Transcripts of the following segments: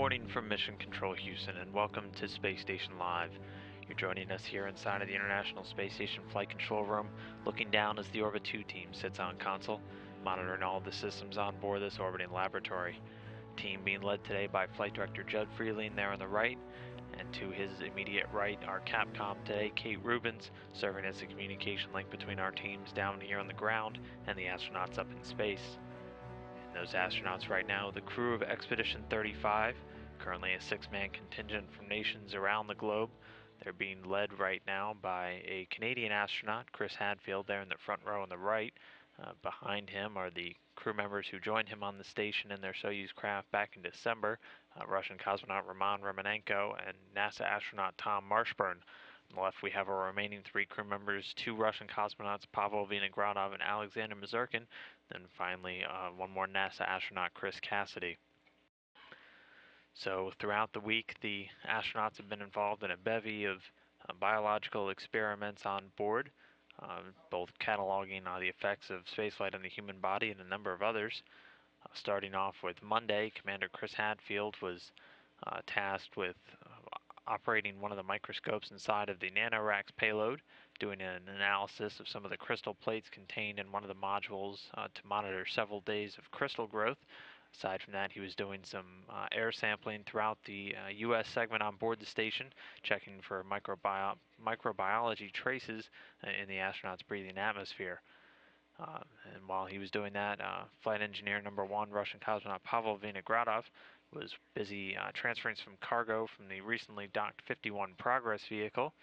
morning from Mission Control Houston, and welcome to Space Station Live. You're joining us here inside of the International Space Station Flight Control Room, looking down as the Orbit 2 team sits on console, monitoring all of the systems on board this orbiting laboratory. Team being led today by Flight Director Judd Freeling there on the right, and to his immediate right, our Capcom today, Kate Rubens, serving as the communication link between our teams down here on the ground and the astronauts up in space. Those astronauts right now, the crew of Expedition 35, currently a 6-man contingent from nations around the globe. They're being led right now by a Canadian astronaut, Chris Hadfield, there in the front row on the right. Behind him are the crew members who joined him on the station in their Soyuz craft back in December, Russian cosmonaut Roman Romanenko and NASA astronaut Tom Marshburn. On the left, we have our remaining 3 crew members, 2 Russian cosmonauts, Pavel Vinogradov and Alexander Mazurkin, then finally one more NASA astronaut, Chris Cassidy. So throughout the week, the astronauts have been involved in a bevy of biological experiments on board, both cataloging the effects of spaceflight on the human body and a number of others. Starting off with Monday, Commander Chris Hadfield was tasked with operating one of the microscopes inside of the NanoRacks payload, doing an analysis of some of the crystal plates contained in one of the modules to monitor several days of crystal growth. Aside from that, he was doing some air sampling throughout the U.S. segment on board the station, checking for microbiology traces in the astronauts' breathing atmosphere. And while he was doing that, flight engineer number 1, Russian cosmonaut Pavel Vinogradov, was busy transferring some cargo from the recently docked 51 Progress vehicle.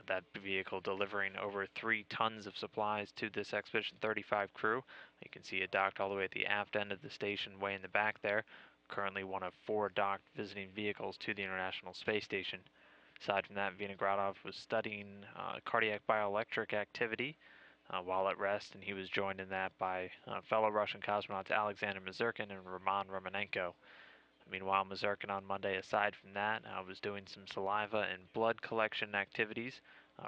That vehicle delivering over 3 tons of supplies to this Expedition 35 crew. You can see it docked all the way at the aft end of the station, way in the back there. Currently one of 4 docked visiting vehicles to the International Space Station. Aside from that, Vinogradov was studying cardiac bioelectric activity while at rest, and he was joined in that by fellow Russian cosmonauts Alexander Mazurkin and Roman Romanenko. Meanwhile, Mazurkin on Monday, aside from that, was doing some saliva and blood collection activities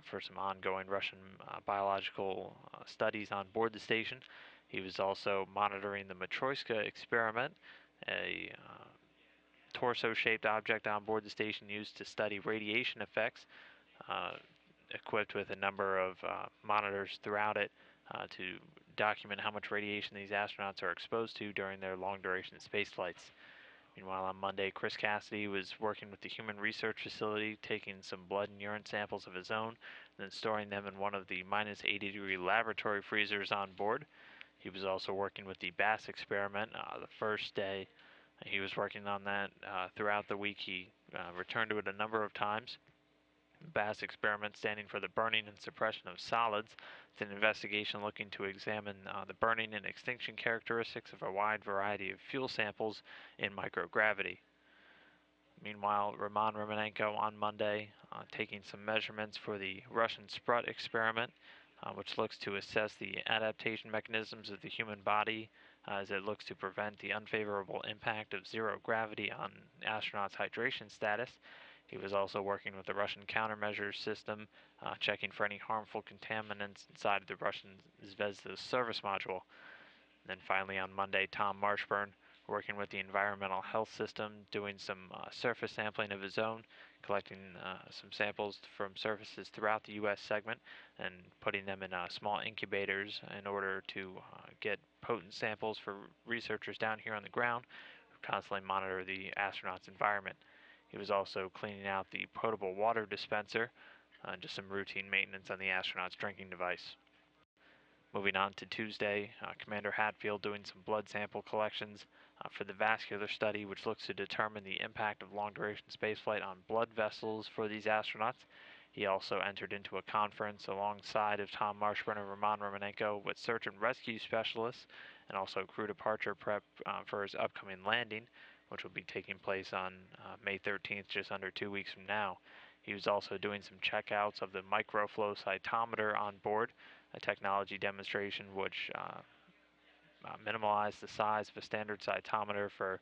for some ongoing Russian biological studies on board the station. He was also monitoring the Matryoshka experiment, a torso-shaped object on board the station used to study radiation effects, equipped with a number of monitors throughout it to document how much radiation these astronauts are exposed to during their long-duration space flights. Meanwhile, on Monday, Chris Cassidy was working with the Human Research Facility, taking some blood and urine samples of his own, and then storing them in one of the minus 80-degree laboratory freezers on board. He was also working with the BASS experiment. The first day he was working on that throughout the week. He returned to it a number of times. BASS experiment standing for the burning and suppression of solids. It's an investigation looking to examine the burning and extinction characteristics of a wide variety of fuel samples in microgravity. Meanwhile, Roman Romanenko on Monday taking some measurements for the Russian Sprut experiment, which looks to assess the adaptation mechanisms of the human body as it looks to prevent the unfavorable impact of zero gravity on astronauts' hydration status. He was also working with the Russian countermeasures system, checking for any harmful contaminants inside of the Russian Zvezda service module. And then finally on Monday, Tom Marshburn, working with the environmental health system, doing some surface sampling of his own, collecting some samples from surfaces throughout the U.S. segment and putting them in small incubators in order to get potent samples for researchers down here on the ground who constantly monitor the astronauts' environment. He was also cleaning out the potable water dispenser, just some routine maintenance on the astronaut's drinking device. Moving on to Tuesday, Commander Hadfield doing some blood sample collections for the vascular study, which looks to determine the impact of long-duration spaceflight on blood vessels for these astronauts. He also entered into a conference alongside of Tom Marshburn and Roman Romanenko with search and rescue specialists and also crew departure prep for his upcoming landing, which will be taking place on May 13th, just under 2 weeks from now. He was also doing some checkouts of the microflow cytometer on board, a technology demonstration which minimalized the size of a standard cytometer for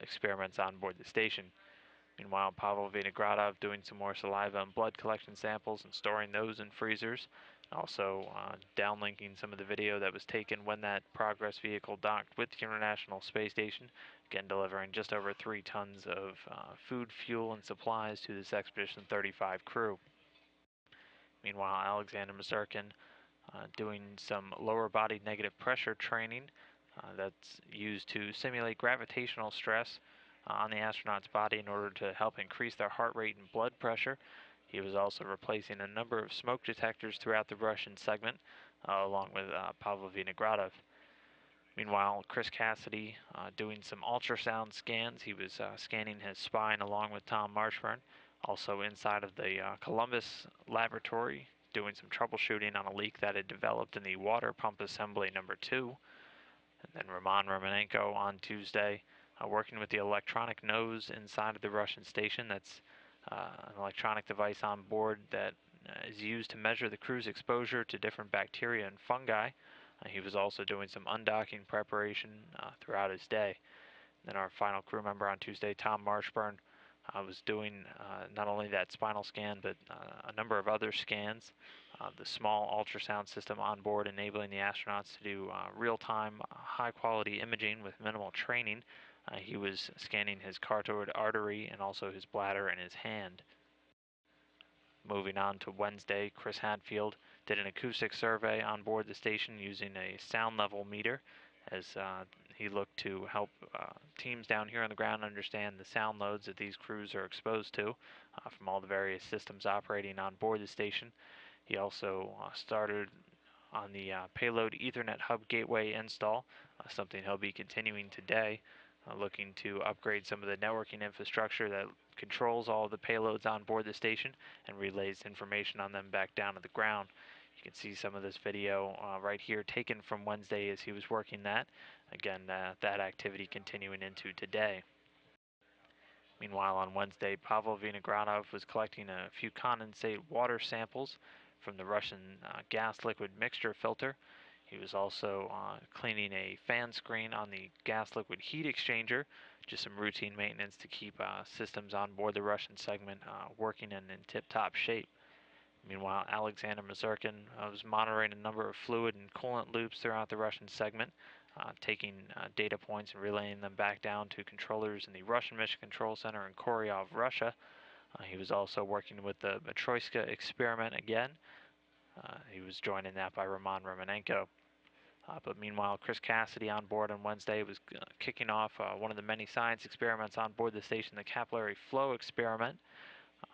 experiments on board the station. Meanwhile, Pavel Vinogradov doing some more saliva and blood collection samples and storing those in freezers. Also downlinking some of the video that was taken when that Progress vehicle docked with the International Space Station, again delivering just over 3 tons of food, fuel, and supplies to this Expedition 35 crew. Meanwhile, Alexander Mazurkin doing some lower body negative pressure training that's used to simulate gravitational stress on the astronaut's body in order to help increase their heart rate and blood pressure. He was also replacing a number of smoke detectors throughout the Russian segment, along with Pavel Vinogradov. Meanwhile, Chris Cassidy doing some ultrasound scans. He was scanning his spine along with Tom Marshburn. Also inside of the Columbus laboratory, doing some troubleshooting on a leak that had developed in the water pump assembly number 2. And then Roman Romanenko on Tuesday, working with the electronic nose inside of the Russian station. That's an electronic device on board that is used to measure the crew's exposure to different bacteria and fungi. He was also doing some undocking preparation throughout his day. Then our final crew member on Tuesday, Tom Marshburn, was doing not only that spinal scan, but a number of other scans. The small ultrasound system on board enabling the astronauts to do real-time, high-quality imaging with minimal training. He was scanning his carotid artery and also his bladder and his hand. Moving on to Wednesday, Chris Hadfield did an acoustic survey on board the station using a sound level meter as he looked to help teams down here on the ground understand the sound loads that these crews are exposed to from all the various systems operating on board the station. He also started on the payload Ethernet hub gateway install, something he'll be continuing today, looking to upgrade some of the networking infrastructure that controls all of the payloads on board the station and relays information on them back down to the ground. You can see some of this video right here taken from Wednesday as he was working that. Again, that activity continuing into today. Meanwhile, on Wednesday, Pavel Vinogradov was collecting a few condensate water samples from the Russian gas-liquid mixture filter. He was also cleaning a fan screen on the gas-liquid heat exchanger, just some routine maintenance to keep systems on board the Russian segment working and in tip-top shape. Meanwhile, Alexander Mazurkin was monitoring a number of fluid and coolant loops throughout the Russian segment, taking data points and relaying them back down to controllers in the Russian Mission Control Center in Koryov, Russia. He was also working with the Matryoshka experiment again. He was joined in that by Roman Romanenko. But meanwhile, Chris Cassidy on board on Wednesday was kicking off one of the many science experiments on board the station, the capillary flow experiment,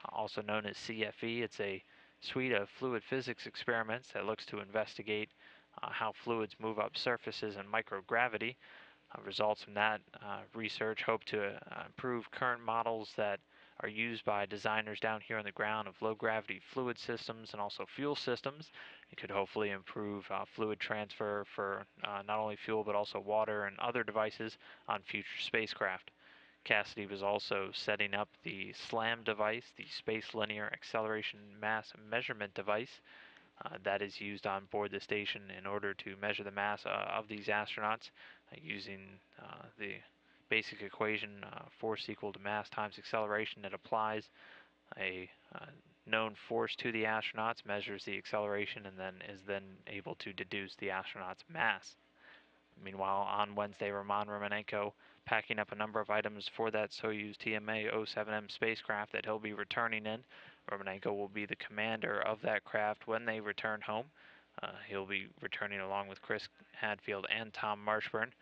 also known as CFE. It's a suite of fluid physics experiments that looks to investigate how fluids move up surfaces in microgravity. Results from that research hope to improve current models that are used by designers down here on the ground of low gravity fluid systems and also fuel systems. It could hopefully improve fluid transfer for not only fuel but also water and other devices on future spacecraft. Cassidy was also setting up the SLAM device, the Space Linear Acceleration Mass Measurement device, that is used on board the station in order to measure the mass of these astronauts using the basic equation, force equal to mass times acceleration. That applies a known force to the astronauts, measures the acceleration, and then is then able to deduce the astronauts' mass. Meanwhile, on Wednesday, Roman Romanenko packing up a number of items for that Soyuz TMA-07M spacecraft that he'll be returning in. Romanenko will be the commander of that craft when they return home. He'll be returning along with Chris Hadfield and Tom Marshburn.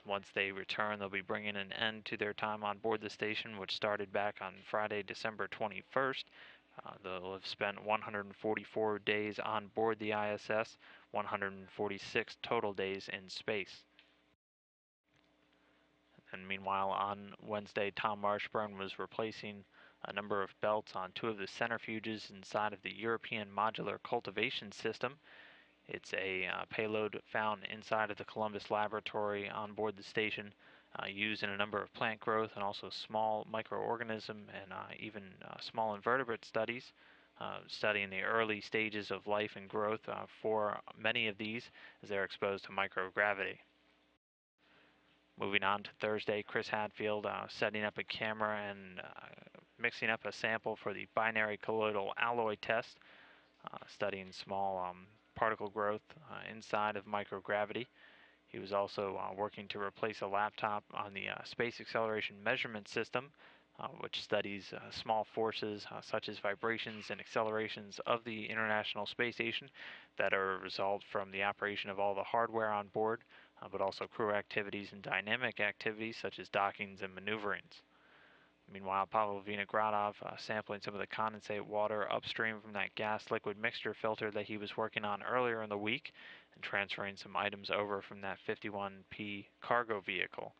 Once they return, they'll be bringing an end to their time on board the station, which started back on Friday, December 21st. They'll have spent 144 days on board the ISS, 146 total days in space. And meanwhile, on Wednesday, Tom Marshburn was replacing a number of belts on 2 of the centrifuges inside of the European Modular Cultivation System. It's a payload found inside of the Columbus laboratory on board the station, used in a number of plant growth and also small microorganism and even small invertebrate studies, studying the early stages of life and growth for many of these as they're exposed to microgravity. Moving on to Thursday, Chris Hadfield setting up a camera and mixing up a sample for the binary colloidal alloy test, studying small particle growth inside of microgravity. He was also working to replace a laptop on the Space Acceleration Measurement System, which studies small forces such as vibrations and accelerations of the International Space Station that are a result from the operation of all the hardware on board, but also crew activities and dynamic activities such as dockings and maneuverings. Meanwhile, Pavel Vinogradov sampling some of the condensate water upstream from that gas-liquid mixture filter that he was working on earlier in the week and transferring some items over from that 51P cargo vehicle.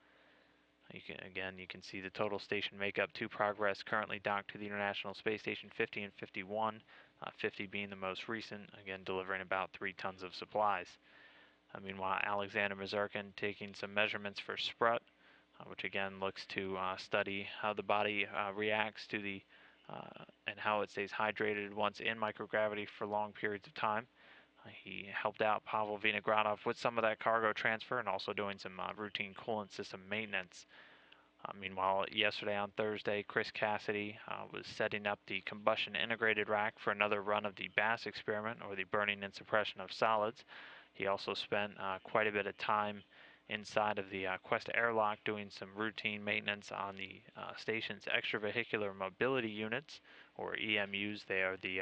You can see the total station makeup to Progress currently docked to the International Space Station 50 and 51, 50 being the most recent, again delivering about 3 tons of supplies. Meanwhile, Alexander Mazurkin taking some measurements for Sprut, which again looks to study how the body reacts to the and how it stays hydrated once in microgravity for long periods of time. He helped out Pavel Vinogradov with some of that cargo transfer and also doing some routine coolant system maintenance. Meanwhile, yesterday on Thursday, Chris Cassidy was setting up the combustion integrated rack for another run of the BASS experiment, or the burning and suppression of solids. He also spent quite a bit of time inside of the Quest airlock doing some routine maintenance on the station's extravehicular mobility units, or EMUs. They are the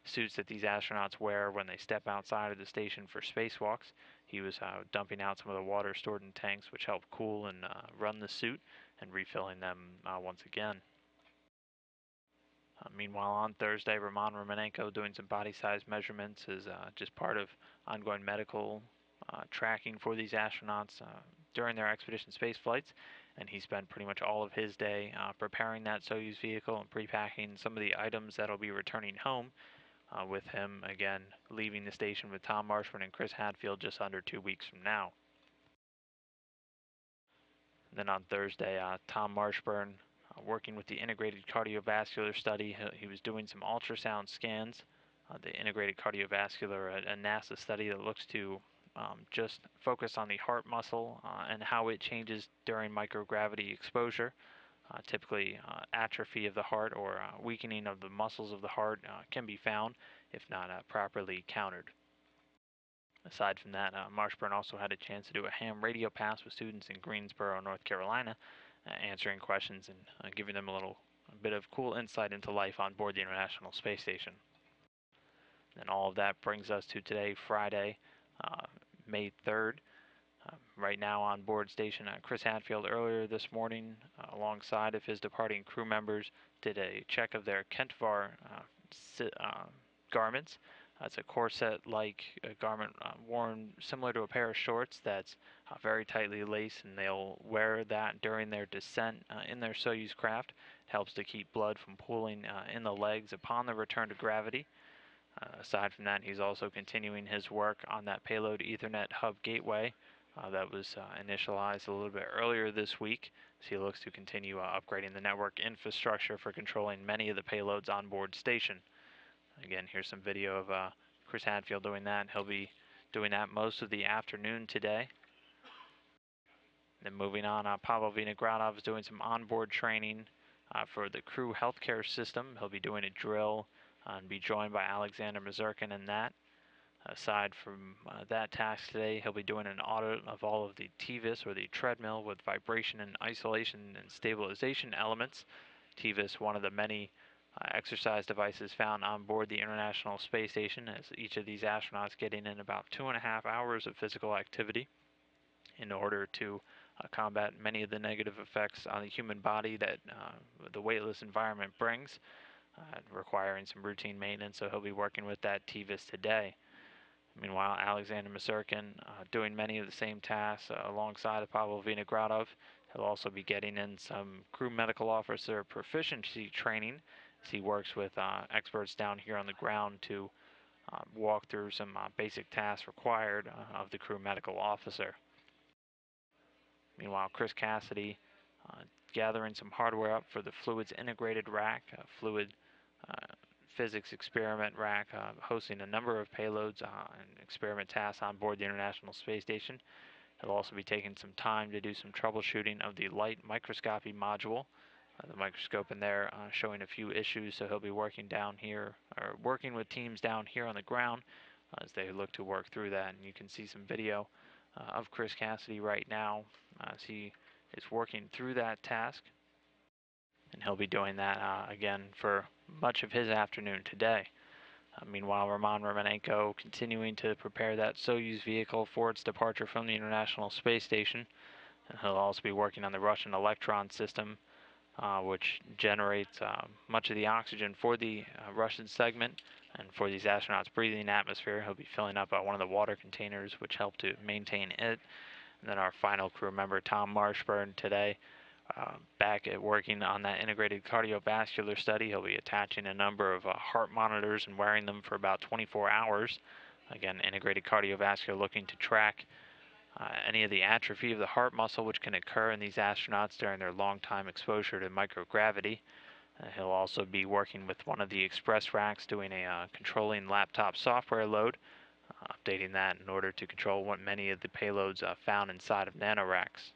suits that these astronauts wear when they step outside of the station for spacewalks. He was dumping out some of the water stored in tanks, which help cool and run the suit, and refilling them once again. Meanwhile, on Thursday, Roman Romanenko doing some body size measurements is just part of ongoing medical tracking for these astronauts during their expedition space flights, and he spent pretty much all of his day preparing that Soyuz vehicle and pre-packing some of the items that'll be returning home, with him again leaving the station with Tom Marshburn and Chris Hadfield just under 2 weeks from now. And then on Thursday, Tom Marshburn, working with the integrated cardiovascular study, he was doing some ultrasound scans. The integrated cardiovascular, a NASA study that looks to just focus on the heart muscle and how it changes during microgravity exposure. Typically, atrophy of the heart or weakening of the muscles of the heart can be found if not properly countered. Aside from that, Marshburn also had a chance to do a ham radio pass with students in Greensboro, North Carolina, answering questions and giving them a bit of cool insight into life on board the International Space Station. And all of that brings us to today, Friday, May 3rd. Right now on board station, Chris Hadfield earlier this morning, alongside of his departing crew members, did a check of their Kentvar garments. It's a corset-like garment worn similar to a pair of shorts that's very tightly laced, and they'll wear that during their descent in their Soyuz craft. It helps to keep blood from pooling in the legs upon the return to gravity. Aside from that, he's also continuing his work on that payload Ethernet hub gateway that was initialized a little bit earlier this week. So he looks to continue upgrading the network infrastructure for controlling many of the payloads on board station. Again, here's some video of Chris Hadfield doing that. He'll be doing that most of the afternoon today. Then moving on, Pavel Vinogradov is doing some onboard training for the crew healthcare system. He'll be doing a drill and be joined by Alexander Mazurkin in that. Aside from that task today, he'll be doing an audit of all of the TVIS, or the treadmill with vibration and isolation and stabilization elements. TVIS, one of the many exercise devices found on board the International Space Station, as each of these astronauts getting in about 2.5 hours of physical activity in order to combat many of the negative effects on the human body that the weightless environment brings, requiring some routine maintenance. So he'll be working with that TVIS today. Meanwhile, Alexander Mazurkin doing many of the same tasks alongside of Pavel Vinogradov. He'll also be getting in some crew medical officer proficiency training as he works with experts down here on the ground to walk through some basic tasks required of the crew medical officer. Meanwhile, Chris Cassidy gathering some hardware up for the fluids integrated rack, fluid physics experiment rack, hosting a number of payloads and experiment tasks on board the International Space Station. He'll also be taking some time to do some troubleshooting of the light microscopy module. The microscope in there showing a few issues, so he'll be working down here, or working with teams down here on the ground as they look to work through that. And you can see some video of Chris Cassidy right now as he is working through that task. And he'll be doing that again for much of his afternoon today. Meanwhile, Roman Romanenko continuing to prepare that Soyuz vehicle for its departure from the International Space Station. And he'll also be working on the Russian Electron system, which generates much of the oxygen for the Russian segment. And for these astronauts breathing atmosphere, he'll be filling up one of the water containers, which help to maintain it. And then our final crew member, Tom Marshburn, today, back at working on that integrated cardiovascular study. He'll be attaching a number of heart monitors and wearing them for about 24 hours. Again, integrated cardiovascular looking to track any of the atrophy of the heart muscle which can occur in these astronauts during their long time exposure to microgravity. He'll also be working with one of the express racks doing a controlling laptop software load, updating that in order to control what many of the payloads found inside of nanoracks.